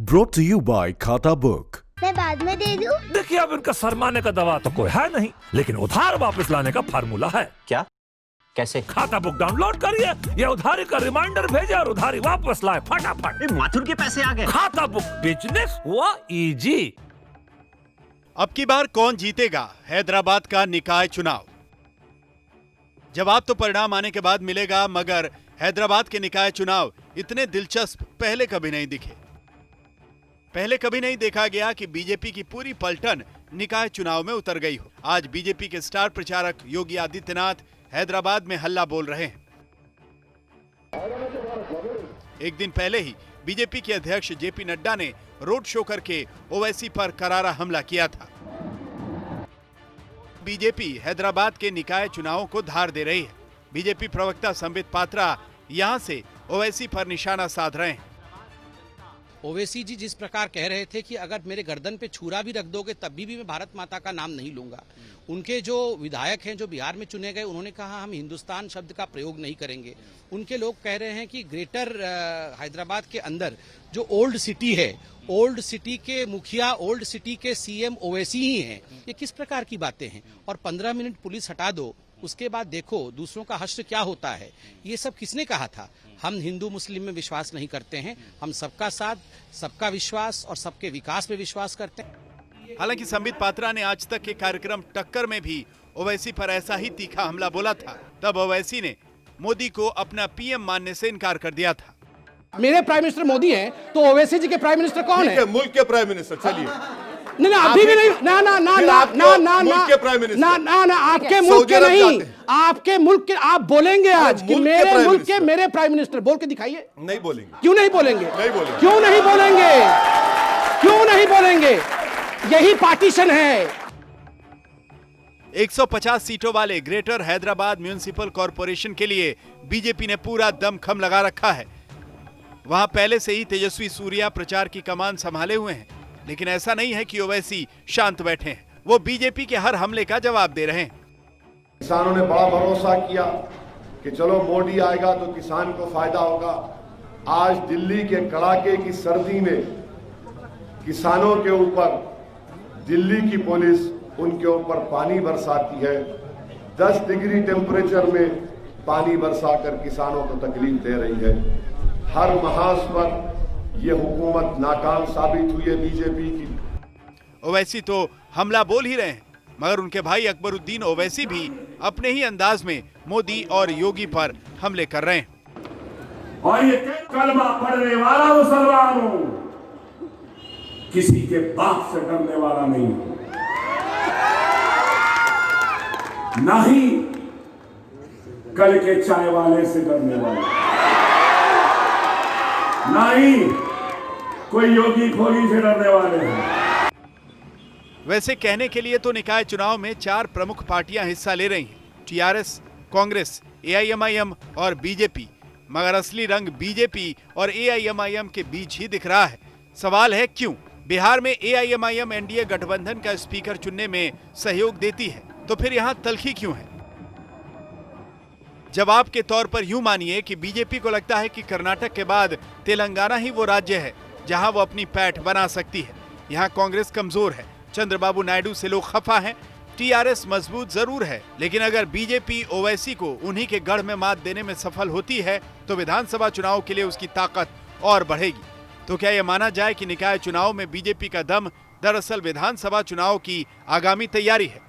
Brought to you by खाता book. मैं बाद में दे दूं? देखिए, अब इनका शर्माने का दवा तो कोई है नहीं, लेकिन उधार वापस लाने का फार्मूला है। क्या? कैसे? खाता बुक डाउनलोड करिए, ये उधारी का रिमाइंडर भेजे और उधारी वापस लाए फटाफट। माथुर के पैसे आ गए। खाता बुक, बिजनेस हुआ इजी। अब की बार कौन जीतेगा हैदराबाद का निकाय चुनाव? जवाब तो परिणाम आने के बाद मिलेगा, मगर हैदराबाद के निकाय चुनाव इतने दिलचस्प पहले कभी नहीं दिखे। पहले कभी नहीं देखा गया कि बीजेपी की पूरी पलटन निकाय चुनाव में उतर गई हो। आज बीजेपी के स्टार प्रचारक योगी आदित्यनाथ हैदराबाद में हल्ला बोल रहे हैं। एक दिन पहले ही बीजेपी के अध्यक्ष जेपी नड्डा ने रोड शो करके ओवैसी पर करारा हमला किया था। बीजेपी हैदराबाद के निकाय चुनावों को धार दे रही है। बीजेपी प्रवक्ता संबित पात्रा यहां से ओवैसी पर निशाना साध रहे हैं। ओवैसी जी जिस प्रकार कह रहे थे कि अगर मेरे गर्दन पे छुरा भी रख दोगे तब भी मैं भारत माता का नाम नहीं लूंगा। उनके जो विधायक हैं जो बिहार में चुने गए, उन्होंने कहा हम हिंदुस्तान शब्द का प्रयोग नहीं करेंगे। उनके लोग कह रहे हैं कि ग्रेटर हैदराबाद के अंदर जो ओल्ड सिटी है, ओल्ड सिटी के मुखिया, ओल्ड सिटी के सीएम ओवैसी ही हैं। ये किस प्रकार की बातें हैं? और 15 मिनट पुलिस हटा दो, उसके बाद देखो दूसरों का हश्र क्या होता है। ये सब किसने कहा था? हम हिंदू मुस्लिम में विश्वास नहीं करते हैं, हम सबका साथ, सबका विश्वास और सबके विकास में विश्वास करते हैं। हालांकि संबित पात्रा ने आज तक के कार्यक्रम टक्कर में भी ओवैसी पर ऐसा ही तीखा हमला बोला था। तब ओवैसी ने मोदी को अपना पीएम मानने से इनकार कर दिया था। मेरे प्राइम मिनिस्टर मोदी हैं, तो ओवैसी जी के प्राइम मिनिस्टर कौन है? मुल्क के प्राइम मिनिस्टर। चलिए, नहीं अभी भी नहीं, ना ना ना ना ना ना मुल्क के प्राइम मिनिस्टर, ना ना ना आपके मुल्क के नहीं, आपके मुल्क के। आप बोलेंगे आज कि मेरे मुल्क के मेरे प्राइम मिनिस्टर, बोल के दिखाइए। नहीं बोलेंगे। क्यों नहीं बोलेंगे? नहीं बोलेंगे। क्यों नहीं बोलेंगे? क्यों नहीं बोलेंगे? यही पार्टीशन है। 150 सीटों वाले ग्रेटर हैदराबाद म्युनिसिपल कॉरपोरेशन के लिए बीजेपी ने पूरा दमखम लगा रखा है। वहां पहले से ही तेजस्वी सूर्या प्रचार की कमान संभाले हुए हैं, लेकिन ऐसा नहीं है कि ओवैसी शांत बैठे हैं। वो बीजेपी के हर हमले का जवाब दे रहे हैं। किसानों ने बड़ा भरोसा किया कि चलो मोदी आएगा तो किसान को फायदा होगा। आज दिल्ली के कड़ाके की सर्दी में किसानों के ऊपर दिल्ली की पुलिस उनके ऊपर पानी बरसाती है। 10 डिग्री टेम्परेचर में पानी बरसाकर किसानों को तकलीफ दे रही है। हर महाज पर यह हुकूमत नाकाम साबित हुई है बीजेपी की। ओवैसी तो हमला बोल ही रहे हैं, मगर उनके भाई अकबरुद्दीन ओवैसी भी अपने ही अंदाज में मोदी और योगी पर हमले कर रहे हैं। और ये कलमा पढ़ने वाला मुसलमान हूं, किसी के बाप से डरने वाला नहीं हूं, ना ही कल के चाय वाले से डरने वाला, ना ही कोई योगी फोगी से डरने वाले हैं। वैसे कहने के लिए तो निकाय चुनाव में 4 प्रमुख पार्टियां हिस्सा ले रही हैं, टीआरएस, कांग्रेस, एआईएमआईएम और बीजेपी, मगर असली रंग बीजेपी और एआईएमआईएम के बीच ही दिख रहा है। सवाल है क्यों? बिहार में एआईएमआईएम एनडीए गठबंधन का स्पीकर चुनने में सहयोग देती है, तो फिर यहां तल्खी क्यों है? जवाब के तौर पर यूं मानिए कि बीजेपी को लगता है कि कर्नाटक के बाद तेलंगाना ही वो राज्य है जहां वो अपनी पैठ बना सकती है। यहां कांग्रेस कमजोर है, चंद्रबाबू नायडू से लोग खफा हैं, टीआरएस मजबूत जरूर है, लेकिन अगर बीजेपी ओवैसी को उन्हीं के गढ़ में मात देने में सफल होती है तो विधानसभा चुनाव के लिए उसकी ताकत और बढ़ेगी। तो क्या यह माना जाए कि निकाय चुनाव में बीजेपी का दम दरअसल विधानसभा चुनाव की आगामी तैयारी है?